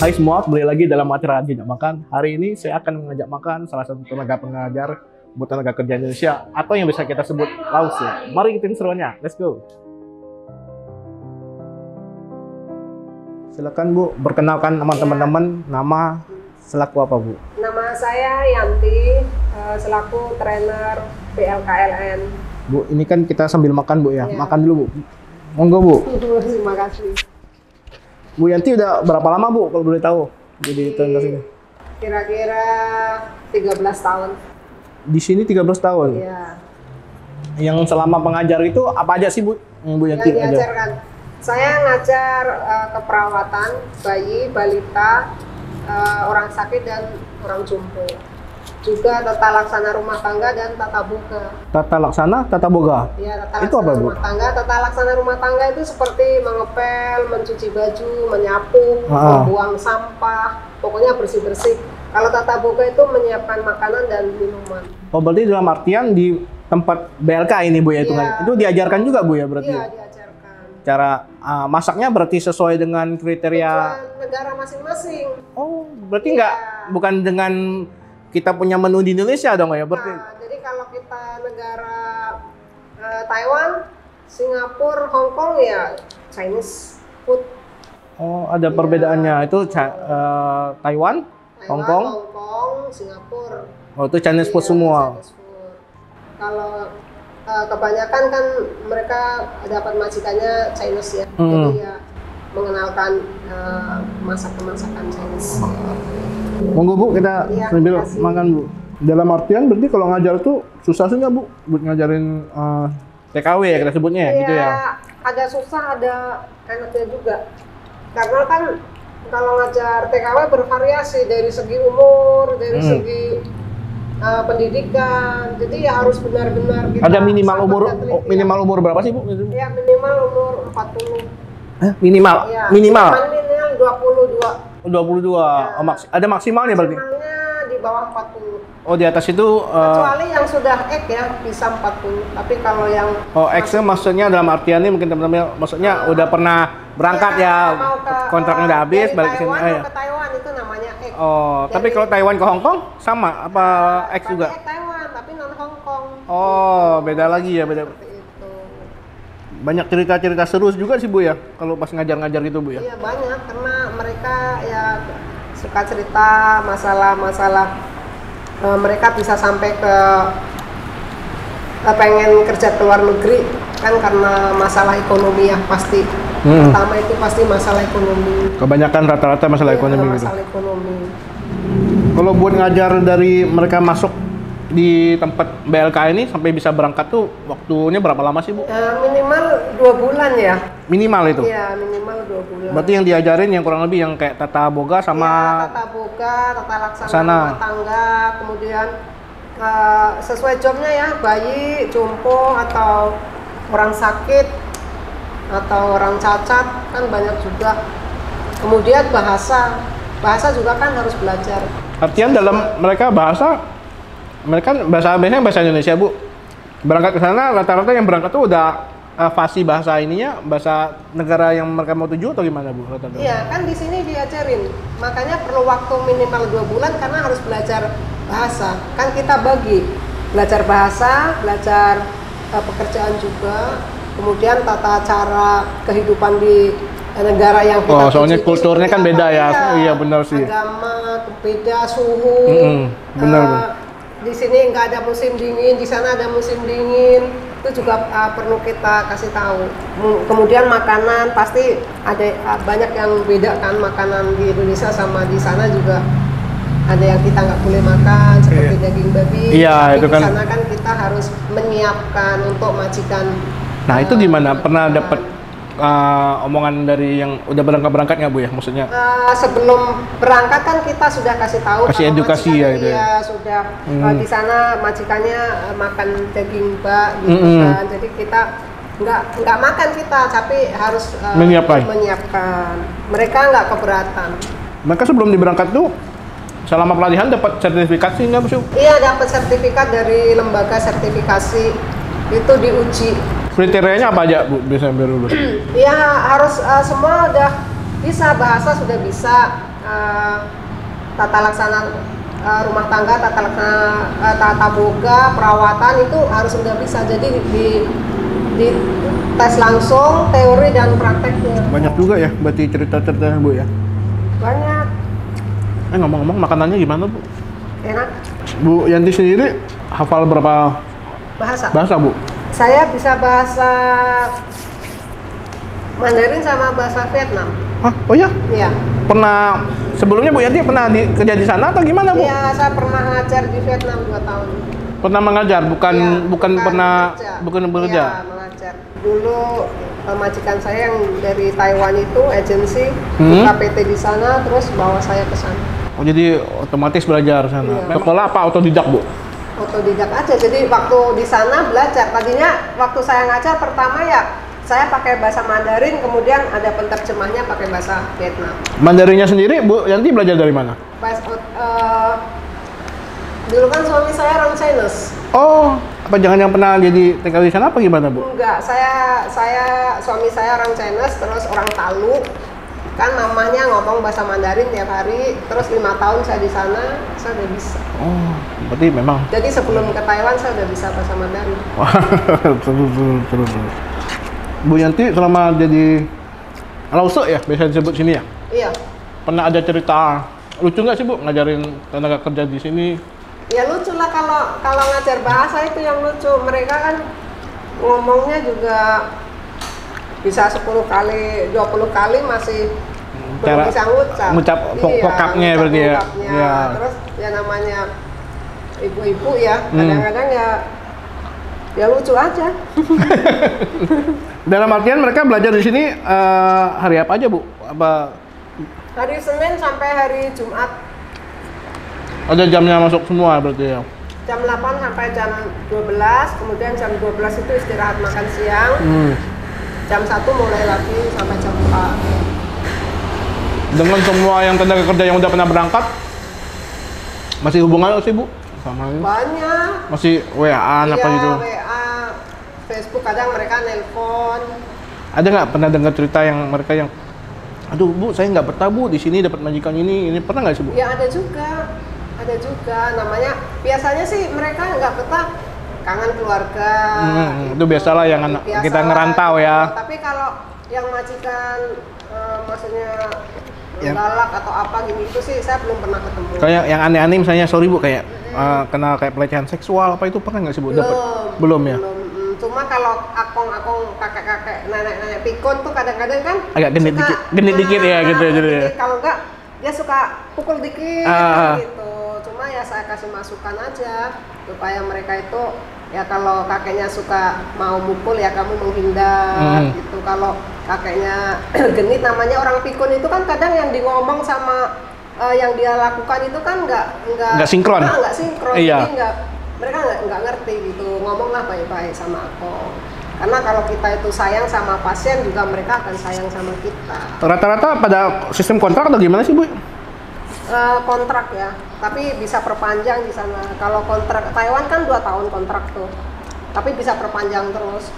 Hai semua, kembali lagi dalam acara Jejak Makan. Hari ini saya akan mengajak makan salah satu tenaga pengajar buat tenaga kerja Indonesia atau yang bisa kita sebut LAUS ya. Mari ikutin seruannya, let's go. Silakan Bu, perkenalkan sama teman-teman, nama selaku apa Bu? Nama saya Yanti, selaku trainer BLKLN. Bu, ini kan kita sambil makan Bu ya, makan dulu Bu. Monggo Bu. Terima kasih. Bu Yanti udah berapa lama Bu kalau boleh tahu jadi trainer ini? Kira-kira 13 tahun. Di sini 13 tahun? Iya. Yang selama pengajar itu apa aja sih Bu? Yang Bu Yanti Yang diajarkan? Saya ngajar keperawatan, bayi, balita, orang sakit dan orang jumbo. Juga tata laksana rumah tangga dan tata boga. Tata laksana, tata boga? Ya, tata itu laksana apa, Bu? rumah tangga. Tata laksana rumah tangga itu seperti mengepel, mencuci baju, menyapu, membuang sampah, pokoknya bersih-bersih. Kalau tata boga itu menyiapkan makanan dan minuman. Oh, berarti dalam artian di tempat BLK ini Bu ya, itu diajarkan juga Bu ya berarti? Iya, diajarkan. Cara masaknya berarti sesuai dengan kriteria negara masing-masing. Oh, berarti bukan dengan kita punya menu di Indonesia dong ya berarti? Nah, jadi kalau kita negara Taiwan, Singapura, Hong Kong ya Chinese food. Oh, ada perbedaannya. Itu Taiwan, Hong Kong, Singapura. Oh, itu Chinese food semua. Chinese food. Kalau kebanyakan kan mereka dapat majikannya Chinese ya. Jadi ya mengenalkan masakan Chinese. Monggo Bu, kita sambil makan Bu. Dalam artian berarti kalau ngajar tuh susah sih nggak Bu? Buat ngajarin TKW ya kita sebutnya gitu ya? Ada susah, ada enaknya juga. Karena kan kalau ngajar TKW bervariasi dari segi umur, dari segi pendidikan. Jadi ya harus benar-benar kita. Ada minimal umur berapa sih Bu? Ya minimal umur 40. Minimal? Ya, minimal 22. 22. Ya. Ada maksimalnya berarti? Maksimalnya di bawah 40. Oh, di atas itu kecuali yang sudah X ya bisa 40. Tapi kalau yang X maksudnya dalam artiannya mungkin teman-teman maksudnya udah pernah berangkat kontraknya udah habis balik ke sini. Ke Taiwan itu namanya X. Oh, tapi kalau Taiwan ke Hong Kong sama apa X juga? Taiwan tapi non Hong Kong. Oh, beda lagi ya, beda. Banyak cerita-cerita seru juga sih Bu ya, kalau pas ngajar-ngajar gitu Bu ya? Iya banyak, karena mereka ya suka cerita masalah-masalah mereka bisa sampai ke pengen kerja ke luar negeri kan karena masalah ekonomi ya pasti. Pertama itu pasti masalah ekonomi. Kebanyakan rata-rata masalah ekonomi gitu. Masalah ekonomi. Kalau buat ngajar dari mereka masuk di tempat BLK ini sampai bisa berangkat tuh waktunya berapa lama sih Bu? Minimal 2 bulan ya. Minimal itu? Iya minimal 2 bulan. Berarti yang diajarin yang kurang lebih yang kayak tata boga sama ya, tata boga, tata laksana rumah tangga, kemudian sesuai jobnya ya, bayi, jompo atau orang sakit atau orang cacat kan banyak juga. Kemudian bahasa juga kan harus belajar. Artian dalam mereka biasanya bahasa Indonesia Bu. Berangkat ke sana rata-rata yang berangkat tuh udah fasih bahasa ininya, bahasa negara yang mereka mau tuju atau gimana Bu? Iya, kan di sini diajarin. Makanya perlu waktu minimal 2 bulan karena harus belajar bahasa. Kan kita bagi belajar bahasa, belajar pekerjaan juga, kemudian tata cara kehidupan di negara yang kita soalnya kulturnya kan beda ya. Iya benar sih. Agama beda, suhu. Benar. Di sini nggak ada musim dingin, di sana ada musim dingin. Itu juga perlu kita kasih tahu. Kemudian makanan pasti ada banyak yang beda kan, makanan di Indonesia sama di sana juga ada yang kita nggak boleh makan seperti daging babi. Iya, itu kan. Di sana kan kita harus menyiapkan untuk majikan. Nah itu gimana? Pernah dapat omongan dari yang udah berangkat nggak Bu ya maksudnya? Sebelum berangkat kan kita sudah kasih tahu. Kasih edukasi ya itu. Iya sudah. Di sana majikannya makan daging bak gitu kan. Jadi kita nggak makan kita, tapi harus menyiapkan. Mereka nggak keberatan. Mereka sebelum diberangkat tuh selama pelatihan dapat sertifikasi nggak Bu? Iya dapat sertifikat dari lembaga sertifikasi itu diuji. Kriterianya apa aja Bu biasanya biar lulus? Ya harus semua udah bisa, bahasa sudah bisa, tata laksana rumah tangga, tata laksana tata boga, perawatan itu harus udah bisa. Jadi di tes langsung teori dan prakteknya. Banyak juga ya berarti cerita-ceritanya Bu ya. Banyak. Ngomong-ngomong makanannya gimana Bu? Enak. Bu Yanti sendiri hafal berapa bahasa Bu? Saya bisa bahasa Mandarin sama bahasa Vietnam. Hah? Oh ya? Iya. Pernah sebelumnya Bu Yanti pernah kerja di sana atau gimana Bu? Iya, saya pernah ngajar di Vietnam 2 tahun. Pernah mengajar, bukan pernah bekerja. Iya, mengajar. Dulu majikan saya yang dari Taiwan itu agensi buka PT di sana, terus bawa saya ke sana. Oh jadi otomatis belajar sana. Iya. Sekolah apa otodidak Bu? Otodidak aja. Jadi waktu di sana belajar. Tadinya waktu saya ngajar pertama ya saya pakai bahasa Mandarin, kemudian ada penerjemahnya pakai bahasa Vietnam. Mandarinnya sendiri Bu Yanti belajar dari mana? Dulu kan suami saya orang Chinese. Oh, apa jangan yang pernah jadi TKW di sana apa gimana Bu? Enggak, suami saya orang Chinese, terus orang Talu. Kan mamahnya ngomong bahasa Mandarin tiap hari, terus 5 tahun saya di sana, saya udah bisa. Oh, berarti memang. Jadi sebelum ke Taiwan saya udah bisa bahasa Mandarin. Wah, terus. Bu Yanti selama jadi lause ya, biasa disebut sini ya? Iya. Pernah ada cerita lucu nggak sih Bu ngajarin tenaga kerja di sini? Ya lucu lah kalau ngajar bahasa itu yang lucu. Mereka kan ngomongnya juga bisa 10 kali, 20 kali masih belum bisa ngucap. Vokapnya berarti ya. Ya. Terus ya namanya ibu-ibu ya, kadang-kadang ya lucu aja. Dalam artian mereka belajar di sini hari apa aja Bu? Apa hari Senin sampai hari Jumat. Ada jamnya masuk semua berarti ya? Jam 8 sampai jam 12, kemudian jam 12 itu istirahat makan siang. Jam 1 mulai lagi sampai jam 4. Dengan semua yang tenaga kerja yang udah pernah berangkat, masih hubungan sih Bu? Sama ini? Banyak. Masih WA-an apa gitu? Iya, WA, Facebook, kadang mereka nelpon. Ada nggak pernah dengar cerita yang mereka yang aduh Bu, saya nggak betah Bu, di sini dapat majikan ini pernah nggak sih Bu? Ya ada juga, namanya biasanya sih mereka nggak betah, kangen keluarga. Itu biasalah yang kita ngerantau ya. Tapi kalau yang majikan maksudnya yang galak atau apa gini itu sih saya belum pernah ketemu. Kayak yang aneh-aneh misalnya, sorry Bu, kayak kena kayak pelecehan seksual apa itu pernah nggak sih Bu? Belum ya? Cuma kalau akong-akong, kakek-kakek, nenek-nenek pikun tuh kadang-kadang kan agak genit dikit ya gitu. Jadi kalau enggak dia suka pukul dikit gitu. Cuma ya saya kasih masukan aja supaya mereka itu ya kalau kakeknya suka mau mukul ya kamu menghindar gitu. Kalau kakeknya genit, namanya orang pikun itu kan kadang yang di ngomong sama yang dia lakukan itu kan nggak sinkron. Iya. Jadi mereka nggak ngerti gitu. Ngomonglah baik-baik sama aku. Karena kalau kita itu sayang sama pasien juga mereka akan sayang sama kita. Rata-rata pada sistem kontrak atau gimana sih Bu? Kontrak ya, tapi bisa perpanjang di sana. Kalau kontrak Taiwan kan 2 tahun kontrak tuh, tapi bisa perpanjang terus.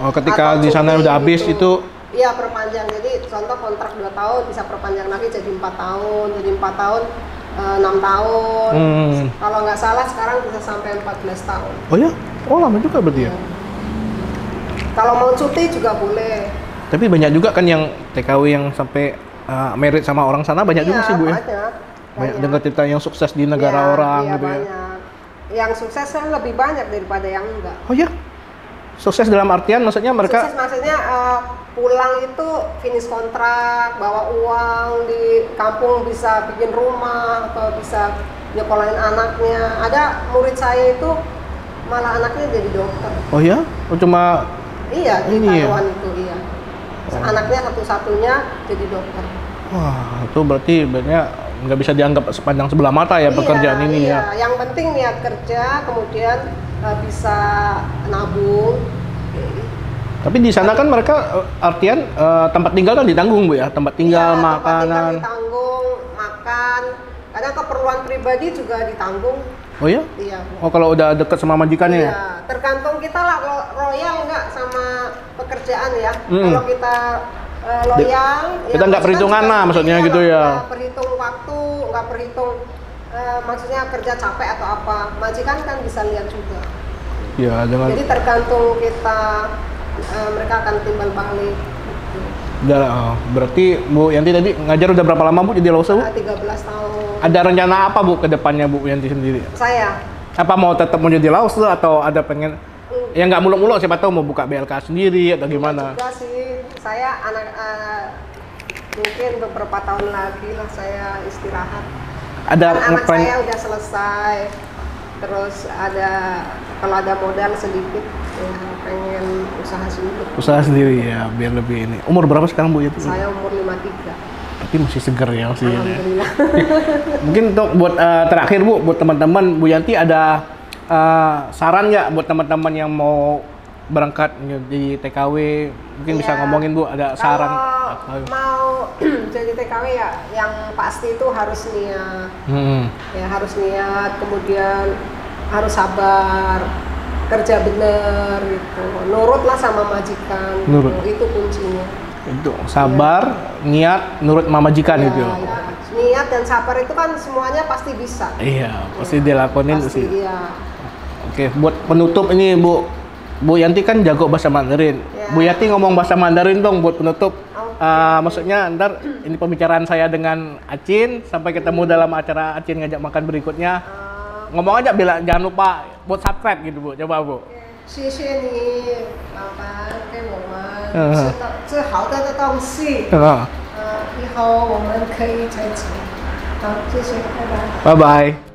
Oh, ketika di sana udah habis gitu. itu? Iya, perpanjang. Jadi contoh kontrak 2 tahun bisa perpanjang lagi jadi 4 tahun, jadi 4 tahun 6 tahun. Kalau nggak salah sekarang bisa sampai 14 tahun. Oh ya? Oh lama juga berarti ya? Kalau mau cuti juga boleh. Tapi banyak juga kan yang TKW yang sampai married sama orang sana, banyak juga sih Bu ya? Banyak dengar cerita yang sukses di negara orang gitu banyak. Ya? Yang sukses kan lebih banyak daripada yang enggak. Oh ya? Sukses dalam artian maksudnya mereka? Sukses maksudnya pulang itu finish kontrak, bawa uang, di kampung bisa bikin rumah atau bisa nyekolahin anaknya. Ada murid saya itu malah anaknya jadi dokter. Oh ya? Oh cuma iya, di ini Taiwan ya? itu iya. Anaknya satu-satunya jadi dokter. Wah, itu berarti sebenarnya nggak bisa dianggap sepanjang sebelah mata ya pekerjaan ini ya? Yang penting niat kerja, kemudian bisa nabung. Tapi di sana kan mereka artian tempat tinggal kan ditanggung Bu ya? Tempat tinggal, makanan. Tempat tinggal ditanggung, makan. Kadang keperluan pribadi juga ditanggung. Oh ya? Iya. Oh kalau udah deket sama majikannya ya? Tergantung kita lah, royal nggak sama pekerjaan ya. Kalau kita loyal. Kita nggak perhitungan lah, maksudnya gitu ya. Nggak perhitung waktu, nggak perhitung maksudnya kerja capek atau apa. Majikan kan bisa lihat juga. Ya, jangan. Jadi tergantung kita, mereka akan timbal balik. Udah, berarti Bu Yanti tadi ngajar udah berapa lama Bu jadi Lause, Bu? 13 tahun. Ada rencana apa Bu ke depannya Bu Yanti sendiri? Saya Apa mau tetap mau jadi Lause atau ada pengen ya nggak muluk-muluk, siapa tahu mau buka BLK sendiri atau gimana? juga sih, saya mungkin beberapa tahun lagi lah saya istirahat. Ada Anak saya udah selesai, terus kalau ada modal sedikit ya pengen usaha sendiri. usaha sendiri ya biar lebih ini. Umur berapa sekarang Bu Yanti? Saya umur 53. Berarti masih seger ya masih. Alhamdulillah. Mungkin untuk buat terakhir Bu, buat teman-teman Bu Yanti ada saran nggak buat teman-teman yang mau berangkat di TKW? Mungkin bisa ngomongin Bu, ada saran? Kalau mau jadi TKW ya yang pasti itu harus niat. Ya harus niat, kemudian harus sabar, kerja bener gitu. Nurutlah sama majikan. Nurut. Itu kuncinya. Itu sabar, niat, nurut sama majikan Ya, gitu. ya. Niat dan sabar itu kan semuanya pasti bisa. Iya, pasti dilakonin Pasti, sih. iya. Oke, buat penutup ini Bu Yanti kan jago bahasa Mandarin. Ya. Bu Yanti ngomong bahasa Mandarin dong buat penutup. Oke. Maksudnya ntar ini pembicaraan saya dengan Acin, sampai ketemu dalam acara Acin ngajak makan berikutnya. Ngomong aja, bilang jangan lupa buat subscribe gitu Bu, coba Bu. 谢谢你，老板给我们这好的东西。以后我们可以再吃。好，谢谢，拜拜。Bye bye.